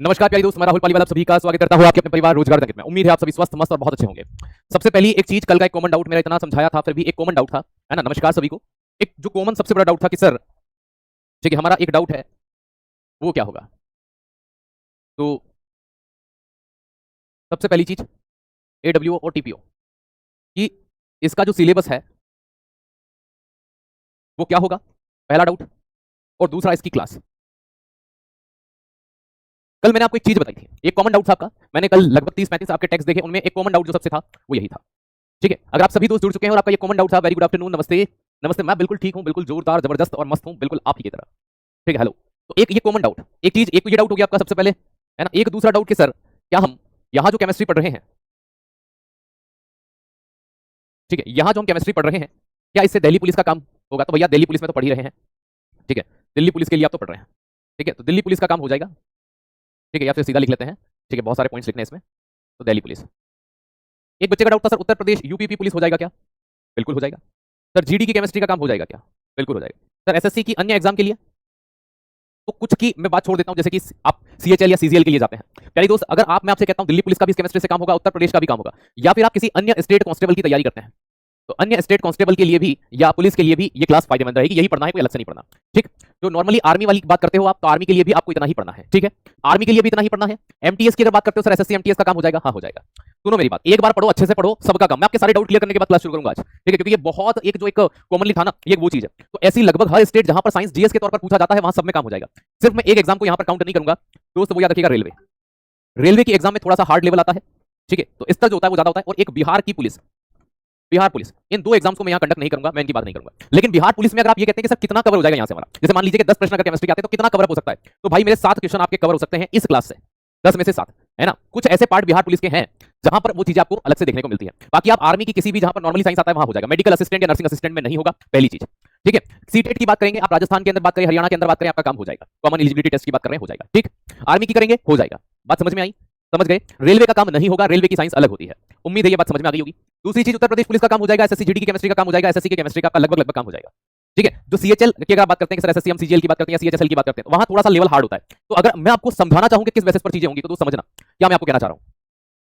नमस्कार प्यारे दोस्त, मैं राहुल पालीवाल आप सभी का स्वागत करता हूं आपके अपने परिवार रोजगार जगत में। उम्मीद है आप सभी स्वस्थ मस्त और बहुत अच्छे होंगे। सबसे पहली एक चीज, कल का एक कॉमन डाउट मेरा इतना समझाया था, फिर भी एक कॉमन डाउट था, है ना। नमस्कार सभी को। एक जो कॉमन सबसे बड़ा डाउट था कि सर, ठीक है, हमारा एक डाउट है, वो क्या होगा। तो सबसे पहली चीज, एडब्ल्यूओ और टीपीओ कि इसका जो सिलेबस है वो क्या होगा, पहला डाउट। और दूसरा, इसकी क्लास। कल मैंने आपको एक चीज बताई थी, एक कॉमन डाउट था आपका। मैंने कल लगभग 30-35 आपके टेक्स्ट देखे, उनमें एक कॉमन डाउट जो सबसे था वो यही था। ठीक है, अगर आप सभी दोस्त जुड़ चुके हैं और आपका ये कॉमन डाउट था, वेरी गुड आफ्टरनून, नमस्ते। नमस्ते, मैं बिल्कुल ठीक हूं, बिल्कुल जोरदार जबरदस्त और मस्त हूं, बिल्कुल आप ही की तरह। ठीक है, हेलो। तो एक ये कॉमन डाउट, एक चीज, एक तो ये डाउट हो गया आपका सबसे पहले, है ना। एक दूसरा डाउट कि सर, क्या हम यहां जो केमिस्ट्री पढ़ रहे हैं, ठीक है, यहां जो हम केमिस्ट्री पढ़ रहे हैं, क्या इससे दिल्ली पुलिस का काम होगा। तो भैया दिल्ली पुलिस में तो पढ़ ही रहे हैं, ठीक है, दिल्ली पुलिस के लिए आप तो पढ़ रहे हैं, ठीक है, तो दिल्ली पुलिस का काम हो जाएगा। ठीक है, या फिर सीधा लिख लेते हैं, ठीक है, बहुत सारे पॉइंट्स लिखने हैं इसमें, तो दिल्ली पुलिस। एक बच्चे का डाउट था, sir Uttar Pradesh UPP police हो जाएगा क्या। बिल्कुल हो जाएगा। सर जीडी की केमिस्ट्री का काम हो जाएगा क्या। बिल्कुल हो जाएगा। सर एसएससी की अन्य एग्जाम के लिए, तो कुछ की मैं बात छोड़ देता हूं, जैसे कि आप सीएचएल या सीजीएल के लिए जाते हैं। प्यारी दोस्त, अगर आप, मैं आपसे कहता हूं दिल्ली पुलिस का भी केमिस्ट्री से काम होगा, उत्तर प्रदेश का भी काम होगा, या फिर आप किसी अन्य स्टेट कांस्टेबल की तैयारी करते हैं, तो अन्य स्टेट कांस्टेबल के लिए भी या पुलिस के लिए भी ये क्लास फायदेमंद रहेगी। यही पढ़ना है, कोई अलग से नहीं पढ़ना। ठीक, जो नॉर्मली आर्मी वाली बात करते हो आप, तो आर्मी के लिए भी आपको इतना ही पढ़ना है। ठीक है, आर्मी के लिए भी इतना ही पढ़ना है। एमटीएस की अगर बात करते हो, सर एसएससी एमटीएस का काम हो जाएगा, हाँ हो जाएगा। सुनो मेरी बात, एक बार पढ़ो, अच्छे से पढ़ो, सबका काम। मैं आपके सारे डाउट क्लियर करने के बाद क्लास शुरू करूंगा आज, ठीक है, क्योंकि ये बहुत एक जो एक कॉमनली था ना, ये वो चीज है। तो ऐसी लगभग हर स्टेट जहां पर साइंस जीएस के तौर पर पूछा जाता है, वहां सब में काम हो जाएगा। सिर्फ मैं एक एग्जाम को यहां पर काउंट नहीं करूंगा दोस्त, वो याद रखिएगा, रेलवे। रेलवे की एग्जाम में थोड़ा सा हार्ड लेवल आता है, ठीक है, तो स्तर जो होता है वो ज्यादा होता है। और एक बिहार की पुलिस, बिहार पुलिस, इन दो एग्जाम्स को मैं यहां कंडक्ट नहीं करूंगा, मैं इनकी बात नहीं करूंगा। लेकिन बिहार पुलिस में अगर आप ये कहते हैं कि सर कितना कवर हो जाएगा यहां से हमारा, जैसे मान लीजिए कि 10 प्रश्न अगर केमिस्ट्री के आते हैं तो कितना कवर हो सकता है, तो भाई मेरे 7 क्वेश्चन आपके कवर हो सकते हैं इस क्लास से, 10 में से 7, है ना। कुछ ऐसे पार्ट बिहार पुलिस के हैं जहां पर वो चीजें आपको अलग से देखने को मिलती है। बाकी आप आर्मी की किसी भी जहां पर नॉर्मली साइंस आता है वहां हो जाएगा। मेडिकल असिस्टेंट या नर्सिंग असिस्टेंट में नहीं होगा, पहली चीज। ठीक है, सीटेट की बात करेंगे आप, राजस्थान के अंदर बात करें, हरियाणा के अंदर बात करें, आपका काम हो जाएगा। कॉमन एलिजिबिलिटी टेस्ट की बात कर रहे हैं, हो जाएगा। ठीक, आर्मी की करेंगे, हो जाएगा। बात समझ में आई, समझ गए। रेलवे का काम नहीं होगा, रेलवे की साइंस अलग होती है। उम्मीद है ये बात समझ में आ गई होगी। दूसरी चीज, उत्तर प्रदेश पुलिस का काम हो जाएगा, एसएससी जीडी की केमिस्ट्री का काम हो जाएगा, एसएससी की केमिस्ट्री का आपका लगभग लगभग काम हो जाएगा। ठीक है, जो सीएचएल की अगर बात करते हैं कि सर एसएससी हम सीजीएल की बात करते हैं या सीएचएसएल की बात करते हैं, तो वहां थोड़ा सा लेवल हार्ड होता है। तो अगर मैं आपको समझाना चाहूं कि किस बेसिस पर चीजें होंगी, तो दोस्त समझना क्या मैं आपको कहना चाह रहा हूं।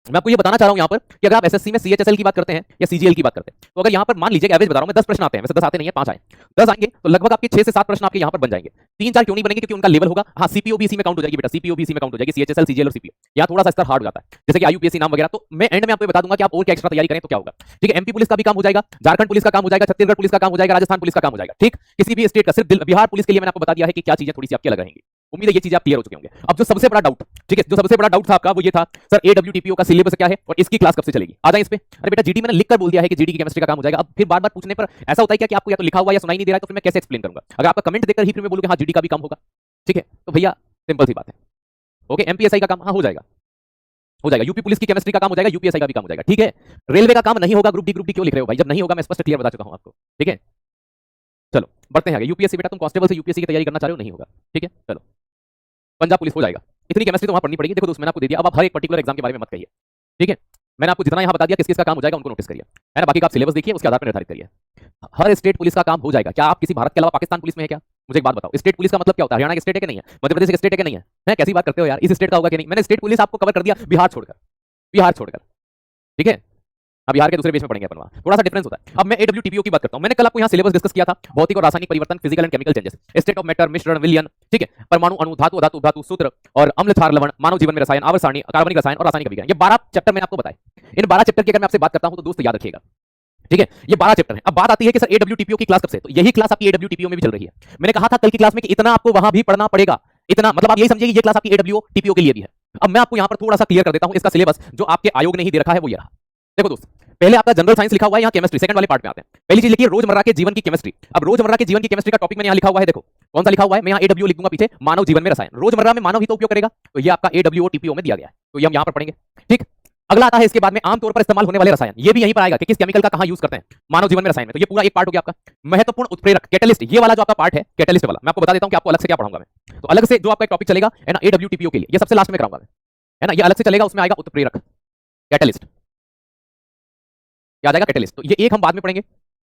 मैं आपको ये बताना चाह रहा हूं यहां पर कि अगर आप एसएससी में सीएचएसएल की बात करते हैं या सीजीएल की बात करते हैं, तो अगर यहां पर मान लीजिए कि एवरेज बता रहा हूं मैं, 10 प्रश्न आते हैं, वैसे 10 आते नहीं है, 5 आए, 10 आएंगे, तो लगभग आपके 6 से 7 प्रश्न आपके यहां पर बन जाएंगे। 3-4 क्यों नहीं बनेंगे, क्योंकि उनका लेवल होगा। हां, सीपीओ भी इसी में काउंट हो जाएगी बेटा, सीपीओ भी इसी में काउंट हो जाएगी, सीएचएसएल सीजीएल और सीपीओ, यहां थोड़ा सा स्तर हार्ड हो जाता है, जैसे कि आईयूपीएससी नाम वगैरह। तो मैं एंड में आपको बता दूंगा कि आप और क्या एक्स्ट्रा तैयारी करें तो क्या होगा। ठीक है, एमपी पुलिस का भी काम हो जाएगा, झारखंड पुलिस का काम हो जाएगा, छत्तीसगढ़ पुलिस का काम हो जाएगा, राजस्थान पुलिस का काम हो जाएगा। ठीक, किसी भी स्टेट का, सिर्फ बिहार पुलिस के लिए मैंने आपको बता दिया है कि क्या चीजें थोड़ी सी आपकी अलग रहेंगी। उम्मीद है ये चीजें आप क्लियर हो चुके होंगे। अब जो सबसे बड़ा डाउट, ठीक है, जो सबसे बड़ा डाउट था आपका वो ये था, सर एडब्ल्यूटीपीओ का सिलेबस क्या है और इसकी क्लास कब से चलेगी। आ जाए इस पे। अरे बेटा जीडी मैंने लिखकर बोल दिया है कि जीडी की केमिस्ट्री का काम हो जाएगा। अब फिर बार-बार पूछने पर ऐसा होता है क्या कि आपको या तो लिखा हुआ या सुनाई नहीं दे रहा है, तो फिर मैं कैसे एक्सप्लेन करूंगा। अगर आपका कमेंट देखकर ही फिर मैं बोलूं कि हां जीडी का भी काम होगा, ठीक है, तो भैया सिंपल सी बात है। ओके, एमपीएसआई का काम हां हो जाएगा, हो जाएगा। यूपी पुलिस की केमिस्ट्री का काम हो जाएगा, यूपीएसआई का भी काम हो जाएगा। ठीक है, रेलवे का काम नहीं होगा। ग्रुप डी क्यों लिख रहे हो भाई, जब नहीं होगा मैं स्पष्ट क्लियर बता चुका हूं आपको। ठीक है, चलो बढ़ते हैं आगे। यूपीएससी बेटा, तुम कांस्टेबल से यूपीएससी की तैयारी करना चाह रहे हो, नहीं होगा। ठीक है, चलो पंजाब पुलिस हो जाएगा। इतनी केमिस्ट्री तो वहां पढ़नी पड़ेगी। देखो दोस्त, मैंने आपको दे दिया, अब आप हर एक पर्टिकुलर एग्जाम के बारे में मत कहिए। ठीक है, मैंने आपको जितना यहां बता दिया किस किस का काम हो जाएगा उनको नोटिस करिए, है ना। बाकी का आप सिलेबस देखिए, उसके आधार पर निर्धारित करिए। हर स्टेट पुलिस का काम हो जाएगा। क्या आप किसी भारत के अलावा पाकिस्तान पुलिस में है क्या, मुझे एक बात बताओ। स्टेट पुलिस का मतलब क्या होता है, हरियाणा के स्टेट है कि नहीं है, मध्य प्रदेश के स्टेट है कि नहीं है, हैं कैसी बात करते हो यार, इस स्टेट का होगा कि नहीं। मैंने स्टेट पुलिस आपको कवर कर दिया, बिहार छोड़कर, बिहार छोड़कर। ठीक है, अब बिहार के दूसरे बेस में पढ़ेंगे अपन, वहां थोड़ा सा डिफरेंस होता है। अब मैं एडब्ल्यूटीपीओ की बात करता हूं। मैंने कल आपको यहां सिलेबस डिस्कस किया था, भौतिक और रासायनिक परिवर्तन, physical and chemical changes, state of matter, मिश्रण, विलयन, ठीक है, परमाणु, अणु, धातु, अधातु, धातु, सूत्र और अम्ल, क्षार, लवण, मानव जीवन में रसायन, आवर्त सारणी, कार्बनिक रसायन और रासायनिक अभिक्रिया। ये 12 चैप्टर मैंने आपको बताए। इन 12 चैप्टर की अगर मैं आपसे बात करता हूं तो दोस्त याद रखिएगा, ठीक है, ये 12 चैप्टर हैं। अब बात आती है कि सर एडब्ल्यूटीपीओ की क्लास कब से, तो यही क्लास आपकी एडब्ल्यूटीपीओ में भी चल रही है। मैंने कहा था कल की क्लास में कि इतना आपको वहां भी पढ़ना पड़ेगा, इतना मतलब आप यही समझिए कि ये क्लास आपकी एडब्ल्यूटीपीओ के लिए भी है। अब मैं आपको यहां पर थोड़ा सा क्लियर कर देता हूं इसका सिलेबस, जो आपके आयोग ने ही दे रखा है वो ये रहा। देखो दोस्त, पहले आपका जनरल साइंस लिखा हुआ है, यहाँ केमिस्ट्री सेकंड वाले पार्ट में आते हैं। पहली चीज लिखिए रोजमर्रा के जीवन की केमिस्ट्री। अब रोजमर्रा के जीवन की केमिस्ट्री का टॉपिक मैंने यहाँ लिखा हुआ है, देखो कौन सा लिखा हुआ है, मैं यहाँ एडब्ल्यू लिख दूंगा पीछे, मानव जीवन में रसायन। रोजमर्रा में मानव ही तो उपयोग करेगा, तो ये आपका एडब्ल्यूटीपीओ में दिया गया है, तो ये हम यहाँ पर पढ़ेंगे। ठीक, अगला आता है इसके बाद में आमतौर पर इस्तेमाल होने वाले रसायन। ये भी यहीं पर आएगा कि किस केमिकल का कहां यूज करते हैं मानव जीवन में रसायन में। तो ये पूरा एक पार्ट हो गया आपका। महत्वपूर्ण उत्प्रेरक, कैटलिस्ट, ये वाला जो आपका पार्ट है कैटलिस्ट वाला, मैं आपको बता देता हूं कि आपको अलग से क्या पढ़ाऊंगा मैं। तो अलग से जो आपका एक टॉपिक चलेगा है ना एडब्ल्यूटीपीओ के लिए, ये सबसे लास्ट में कराऊंगा मैं, है ना, ये अलग से चलेगा, उसमें आएगा उत्प्रेरक, कैटलिस्ट, क्या आ जाएगा, कैटलिस्ट। तो ये एक हम बाद में पढ़ेंगे।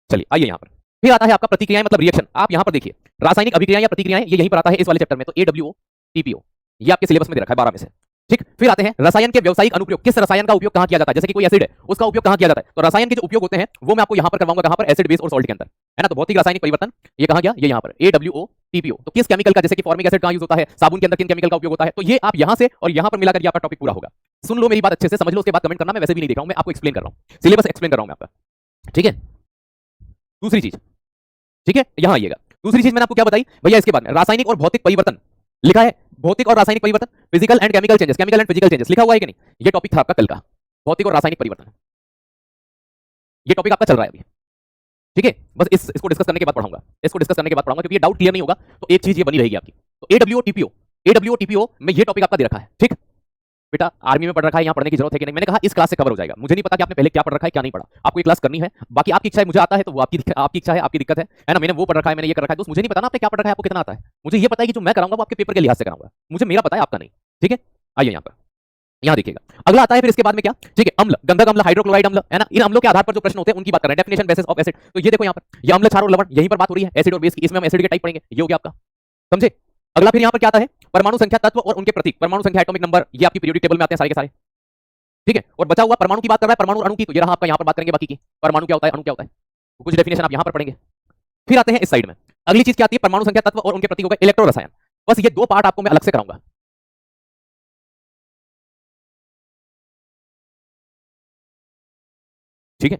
चलिए आइए यहाँ पर, फिर आता है आपका प्रतिक्रियाएं मतलब रिएक्शन। आप यहाँ पर देखिए रासायनिक अभिक्रियाएं या प्रतिक्रियाएं, ये यहीं पर आता है इस वाले चैप्टर में, तो एडब्ल्यूटीपीओ। ये आपके सिलेबस में दे रखा है 12 में से। ठीक, फिर आते हैं रसायन के व्यावसायिक अनुप्रयोग। किस रसायन का उपयोग कहां किया जाता है? जैसे कि कोई एसिड है, उसका उपयोग कहां किया जाता है? तो रसायन के जो उपयोग होते हैं वो मैं आपको यहां पर करवाऊंगा, कहां पर? एसिड बेस और सॉल्ट के अंदर, है ना। तो भौतिक रासायनिक परिवर्तन ये कहां गया? ये यहां पर AWO TPO। तो किस केमिकल का, जैसे कि फॉर्मिक एसिड कहां यूज होता है, साबुन के अंदर किन केमिकल का उपयोग होता है, तो ये आप यहां से और यहां पर मिलाकर ये आपका टॉपिक पूरा होगा। सुन लो मेरी बात अच्छे से, समझ लो, उसके बाद कमेंट करना। मैं वैसे भी नहीं देख रहा हूं, मैं आपको एक्सप्लेन कर रहा हूं, सिलेबस एक्सप्लेन कर रहा हूं मैं आपका। ठीक है, दूसरी चीज, ठीक है, यहां आइएगा। दूसरी चीज मैंने आपको क्या बताई भैया, इसके बाद में रासायनिक और भौतिक परिवर्तन लिखा है, भौतिक और रासायनिक परिवर्तन, physical and chemical changes, chemical and physical changes लिखा हुआ है कि नहीं? ये टॉपिक था आपका कल का, भौतिक और रासायनिक परिवर्तन। ये टॉपिक आपका चल रहा है अभी, ठीक है। बस इसको डिस्कस करने के बाद पढ़ाऊंगा, इसको डिस्कस करने के बाद पढ़ाऊंगा, क्योंकि ये डाउट क्लियर नहीं होगा तो एक चीज ये बनी रहेगी आपकी। तो AWO TPO में ये टॉपिक आपका दे रखा है। ठीक बेटा, आर्मी में पढ़ रखा है, यहाँ पढ़ने की जरूरत है कि नहीं? मैंने कहा इस क्लास से कवर हो जाएगा। मुझे नहीं पता कि आपने पहले क्या पढ़ रखा है क्या नहीं पढ़ा, आपको ये क्लास करनी है। बाकी आपकी इच्छा है, मुझे आता है तो वो आपकी इच्छा है, आपकी दिक्कत है ना। मैंने वो पढ़ रखा है, मैंने ये कर रखा है, दोस्त मुझे नहीं पता ना आपने क्या पढ़ रखा है, आपको कितना आता है। मुझे ये पता है कि जो मैं कराऊंगा वो आपके पेपर के लिहाज से कराऊंगा, मुझे मेरा पता है, आपका नहीं। ठीक है, आइए यहाँ पर, यहाँ देखिएगा अगला आता है फिर इसके बाद में क्या? ठीक है, अम्ल, गंधक अम्ल, हाइड्रोक्लोराइड अम्ल, है ना। इन अम्लों के आधार पर जो प्रश्न होते हैं उनकी बात कर रहे हैं, डेफिनेशन बेसिस ऑफ एसिड। तो ये देखो यहाँ पर, ये अम्ल, क्षार और लवण, यहीं पर बात हो रही है एसिड और बेस की। इसमें हम एसिड के टाइप पढ़ेंगे, ये हो गया आपका, समझे। अगला फिर यहाँ पर क्या आता है? परमाणु संख्या, तत्व और उनके प्रतीक, परमाणु संख्या, एटॉमिक नंबर, ये आपकी पीरियोडिक टेबल में आते हैं सारे के सारे। ठीक है, और बचा हुआ परमाणु की बात कर रहा है, परमाणु अणु की, तो ये रहा आपका, यहाँ पर बात करेंगे बाकी की, परमाणु क्या होता है, अणु क्या होता है, कुछ डेफिनेशन आप यहाँ पर पढ़ेंगे। फिर आते हैं इस साइड में, अगली चीज क्या आती है? परमाणु संख्या, तत्व और उनके प्रतीक हो गए, इलेक्ट्रो रसायन। बस ये दो पार्ट आपको मैं अलग से कराऊंगा। ठीक है,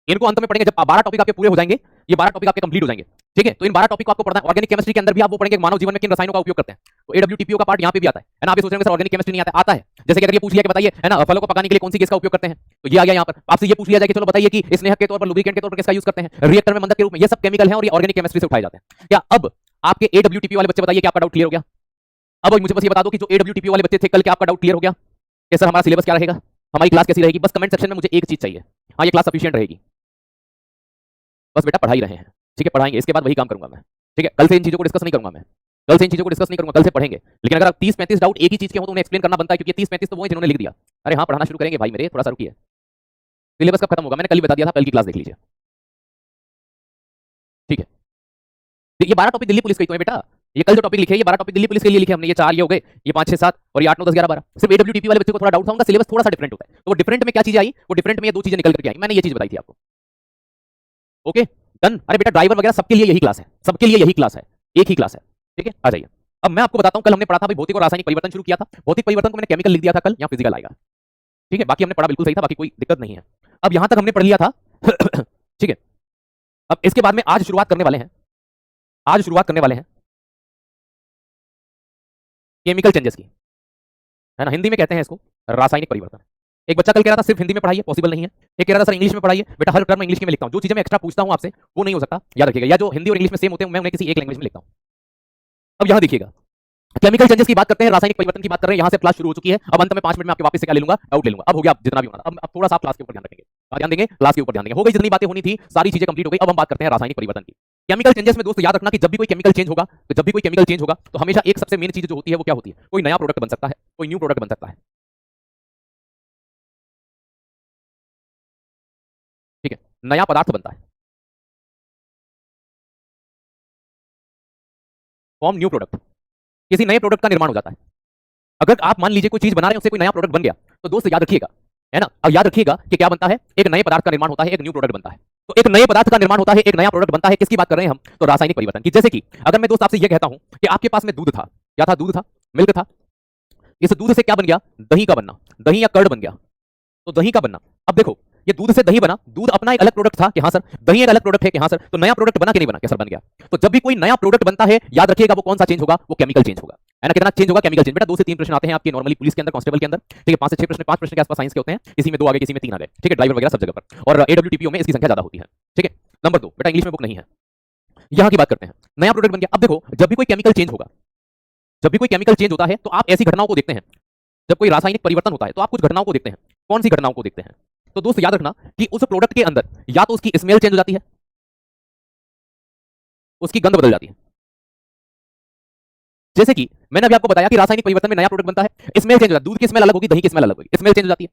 इनको अंत में पढ़ेंगे जब 12 टॉपिक आपके पूरे हो जाएंगे, ये 12 टॉपिक आपके कंप्लीट हो जाएंगे। ठीक है, तो इन 12 टॉपिक को आपको पढ़ना है। ऑर्गेनिक केमिस्ट्री के अंदर भी आप वो पढ़ेंगे मानव जीवन में किन रसायनों का उपयोग करते हैं, तो AWTPO का पार्ट यहाँ पे भी आता है ना। आप ये सोच रहे हैं सर ऑर्गेनिक केमिस्ट्री नहीं आता, आता है। जैसे कि अगर ये पूछ लिया कि बताइए, है ना, फलों को पकाने के लिए कौन सी गैस का उपयोग करते हैं, तो ये आ गया यहाँ पर। आपसे ये पूछ लिया जाए कि चलो बताइए कि स्नेहक के तौर पर, लुब्रिकेंट के तौर पर किसका यूज करते हैं, रिएक्टर में मंदक के रूप में, ये सब केमिकल हैं और ये ऑर्गेनिक केमिस्ट्री से उठाए जाते हैं। क्या अब आपके AWTPO वाले बच्चे बताइए कि आपका डाउट क्लियर हो गया? अब मुझे बस ये बता दो कि जो AWTPO वाले बच्चे थे कल, क्या आपका डाउट क्लियर हो गया कि सर हमारा सिलेबस क्या रहेगा, हमारी क्लास कैसी रहेगी? बस कमेंट सेक्शन में मुझे एक चीज चाहिए, हाँ ये क्लास सफिशिएंट रहेगी। बस बेटा पढ़ा ही रहे हैं, ठीक है, पढ़ाएंगे, इसके बाद वही काम करूंगा मैं। ठीक है, कल से इन चीजों को डिस्कस नहीं करूंगा मैं, कल से इन चीजों को डिस्कस नहीं करूंगा, कल से पढ़ेंगे। लेकिन अगर 30-35 डाउट एक ही चीज के हो तो उन्हें एक्सप्लेन करना बनता है, क्योंकि 30-35 तो वो है जिन्होंने लिख दिया। अरे हाँ, पढ़ाना शुरू करेंगे भाई मेरे, थोड़ा सा रुकिए। सिलेबस कब खत्म होगा मैंने कल ही बता दिया था, कल की क्लास देख लीजिए। ठीक है, ये 12 टॉपिक दिल्ली पुलिस के ही तो है बेटा। ये कल जो टॉपिक लिखे, ये 12 टॉपिक दिल्ली पुलिस के लिए लिखे हमने। ये 4 ये हो गए, ये 5 6 7 और ये 8 9 10 11 12। सिर्फ AWTP वाले बच्चे को थोड़ा डाउट था, उनका सिलेबस थोड़ा सा डिफरेंट होता है। तो वो डिफरेंट में क्या चीज आई, वो डिफरेंट में ये दो चीजें निकल करके आई, मैंने ये चीज बताई थी आपको। Okay done. अरे बेटा ड्राइवर वगैरह सबके लिए यही क्लास है, सबके लिए यही क्लास है, एक ही क्लास है। ठीक है, आ जाइए। अब मैं आपको बताता हूं, कल हमने पढ़ा था भाई भौतिक और रासायनिक परिवर्तन शुरू किया था। भौतिक परिवर्तन को मैंने केमिकल लिख दिया था कल, यहाँ फिजिकल आएगा। ठीक है, बाकी हमने पढ़ा बिल्कुल सही था, बाकी कोई दिक्कत नहीं है। अब यहां तक हमने पढ़ लिया था। ठीक है, अब इसके बाद में आज शुरुआत करने वाले हैं, आज शुरुआत करने वाले हैं केमिकल चेंजेस की, है ना। हिंदी में कहते हैं इसको रासायनिक परिवर्तन। एक बच्चा कल कह रहा था सिर्फ हिंदी में पढ़ाइए, पॉसिबल नहीं है। एक कह रहा था सर इंग्लिश में पढ़ाइए। बेटा हर टर्म इंग्लिश में लिखता हूं, जो चीजें मैं एक्स्ट्रा पूछता हूं आपसे वो नहीं हो सकता, याद रखिएगा। या जो हिंदी और इंग्लिश में सेम होते हैं मैं उन्हें किसी एक लैंग्वेज में लिखता हूं। अब यहां देखिएगा, केमिकल चेंजेस की बात करते हैं, रासायनिक परिवर्तन की बात कर रहे हैं। यहां से क्लास शुरू हो चुकी है। अब अंत में 5 मिनट में आपके वापस से क्या ले लूंगा, डाउट ले लूंगा। अब हो गया जितना भी होना था। अब थोड़ा सा क्लास के ऊपर ध्यान रखेंगे, ध्यान देंगे, क्लास के ऊपर ध्यान देंगे। हो गई जितनी बातें होनी थी, सारी चीजें कंप्लीट हो गई। अब हम बात करते हैं रासायनिक परिवर्तन की। केमिकल चेंजेस में दोस्त याद रखना कि जब भी कोई केमिकल चेंज होगा, तो जब भी कोई केमिकल चेंज होगा तो हमेशा एक सबसे मेन चीज जो होती है वो क्या होती है, कोई नया प्रोडक्ट बन सकता है, कोई न्यू प्रोडक्ट बन सकता है। ठीक है, नया पदार्थ बनता है, फॉर्म न्यू प्रोडक्ट, किसी नए प्रोडक्ट का निर्माण हो जाता है। अगर आप मान लीजिए कोई चीज बना रहे हैं, उससे कोई नया प्रोडक्ट बन गया, तो दोस्त याद रखिएगा, है ना। अब याद रखिएगा कि क्या बनता है, एक नए पदार्थ का निर्माण होता है, एक न्यू प्रोडक्ट बनता है। तो एक नए पदार्थ का निर्माण होता है, एक नया प्रोडक्ट बनता है, किसकी बात कर रहे हैं हम, तो रासायनिक परिवर्तन की। जैसे कि अगर मैं दोस्त आपसे यह कहता हूं कि आपके पास में दूध था, क्या था, दूध था, मिल्क था। इस दूध से क्या बन गया, दही का बनना, दही या कर्ड बन गया, तो दही का बनना। अब देखो, ये दूध से दही बना, दूध अपना एक अलग प्रोडक्ट था कि हाँ सर, दही एक अलग प्रोडक्ट है कि हाँ सर, तो नया प्रोडक्ट बना कि नहीं बना, क्या सर बन गया। तो जब भी कोई नया प्रोडक्ट बनता है, याद रखिएगा वो कौन सा चेंज होगा, वो केमिकल चेंज होगा, है ना। कितना चेंज होगा, केमिकल चेंज। बेटा 2 से 3 प्रश्न आते हैं आपके नॉर्मली पुलिस के अंदर, कांस्टेबल के अंदर। ठीक है, 5 से 6 प्रश्न, 5 प्रश्न के आसपास साइंस के होते हैं, किसी में 2 आ गए, किसी में 3 आ गए। ठीक है, ड्राइवर वगैरह सब जगह पर, और AWTPO में इसकी संख्या ज्यादा होती है। ठीक है, नंबर 2 बेटा इंग्लिश में बुक नहीं है, यहां की बात करते हैं। नया प्रोडक्ट बन गया। अब देखो, जब भी कोई केमिकल चेंज होगा, जब भी कोई केमिकल चेंज होता है तो आप ऐसी घटनाओं को देखते हैं। जब कोई रासायनिक परिवर्तन होता है तो आप कुछ घटनाओं को देखते हैं। कौन सी घटनाओं को देखते हैं, तो दोस्त याद रखना कि उस प्रोडक्ट के अंदर या तो उसकी स्मेल चेंज हो जाती है, उसकी गंध बदल जाती है। जैसे कि मैंने अभी आपको बताया कि रासायनिक परिवर्तन में नया प्रोडक्ट बनता है, स्मेल चेंज हो जाती है, दूध की स्मेल अलग होगी, दही की स्मेल अलग होगी, स्मेल चेंज हो जाती है।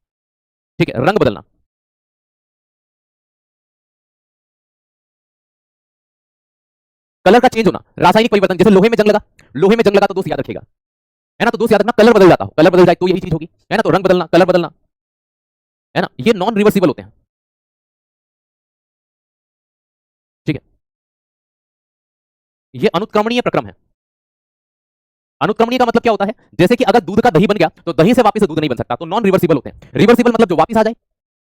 ठीक है, रंग बदलना, कलर का चेंज होना, रासायनिक परिवर्तन, जैसे लोहे में जंग लगा, लोहे में जंग लगा तो दोस्त याद रखिएगा, है ना, तो दोस्त याद रखना कलर बदल जाता हो, कलर बदल जाए तो यही चीज होगी, है ना, तो रंग बदलना, कलर बदलना, है ना, ये नॉन रिवर्सिबल होते हैं, ठीक है। ये अनुत्क्रमणीय प्रक्रम है। अनुत्क्रमणीय का मतलब क्या होता है, जैसे कि अगर दूध का दही बन गया तो दही से वापस दूध नहीं बन सकता, तो नॉन रिवर्सिबल होते हैं। रिवर्सिबल मतलब जो वापस आ जाए,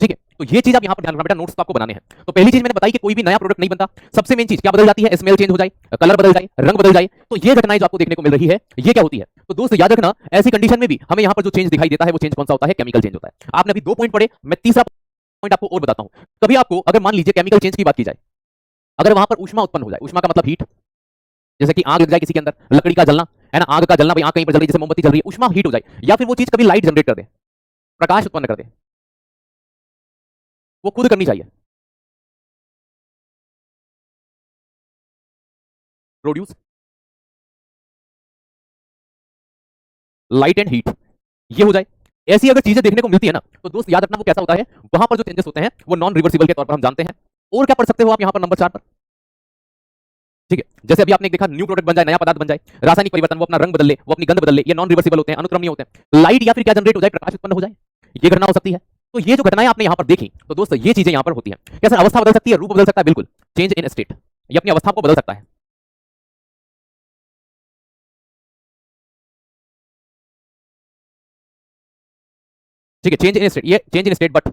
ठीक है। तो ये चीज आप यहां पर ध्यान रखना बेटा, नोट्स तो आपको बनाने हैं। तो पहली चीज मैंने बताई कि कोई भी नया प्रोडक्ट नहीं बनता, सबसे मेन चीज क्या बदल जाती है, स्मेल चेंज हो जाए, कलर बदल जाए, रंग बदल जाए, तो ये घटनाएं जो आपको देखने को मिल रही है, ये क्या होती है। तो दोस्त याद रखना, ऐसी कंडीशन में भी हमें यहां पर जो चेंज दिखाई देता है वो चेंज कौन सा होता है, केमिकल चेंज होता है। आपने अभी 2 पॉइंट पढ़े, मैं तीसरा पॉइंट आपको और बताता हूं। कभी आपको अगर मान लीजिए केमिकल चेंज की बात की जाए, अगर वहां पर ऊष्मा उत्पन्न हो जाए, ऊष्मा का मतलब हीट, जैसे कि आग लग जाए किसी के अंदर, लकड़ी का जलना, है ना, आग का जलना, भाई आग कहीं पर जल रही है, जैसे मोमबत्ती जल रही है, ऊष्मा हीट हो जाए, या फिर वो चीज कभी लाइट जनरेट कर दे, प्रकाश उत्पन्न कर दे, वो खुद करनी चाहिए, प्रोड्यूस लाइट एंड हीट, ये हो जाए। ऐसी अगर चीजें देखने को मिलती है ना, तो दोस्त याद रखना वो कैसा होता है, वहां पर जो चेंजेस होते हैं वो नॉन रिवर्सिबल के तौर पर हम जानते हैं। और क्या पढ़ सकते हो आप यहां पर नंबर 4 पर, ठीक है। जैसे अभी आपने देखा, न्यू प्रोडक्ट बन जाए, नया पदार्थ बन जाए, रासायनिक परिवर्तन, वो अपना रंग बदल ले, वो अपनी गंध बदल ले, ये नॉन रिवर्सिबल होते हैं, अनुक्रमणीय होते हैं। लाइट या फिर क्या जनरेट हो जाए, प्रकाश उत्पन्न हो जाए, ये घटना हो सकती है। तो ये जो घटनाएं आपने यहां पर देखी, तो दोस्त ये चीजें यहां पर होती हैं। कैसे अवस्था बदल सकती है, रूप बदल सकता है, बिल्कुल, चेंज इन स्टेट, ये अपनी अवस्था को बदल सकता है, ठीक है, चेंज इन स्टेट, ये change in state but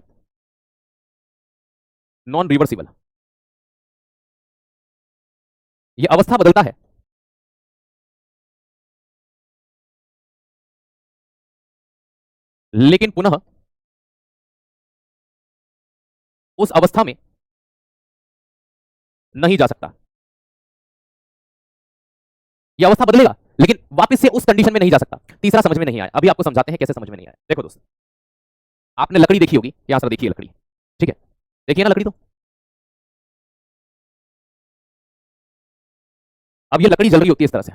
non reversible, ये अवस्था बदलता है, लेकिन पुनः उस अवस्था में नहीं जा सकता। ये अवस्था बदलेगा लेकिन वापस से उस कंडीशन में नहीं जा सकता। तीसरा समझ में नहीं आया, अभी आपको समझाते हैं कैसे समझ में नहीं आया। देखो दोस्त, आपने लकड़ी देखी होगी, यहां सर देखिए लकड़ी, ठीक है, देखिए ना लकड़ी, तो अब ये लकड़ी जल रही होती है इस तरह से,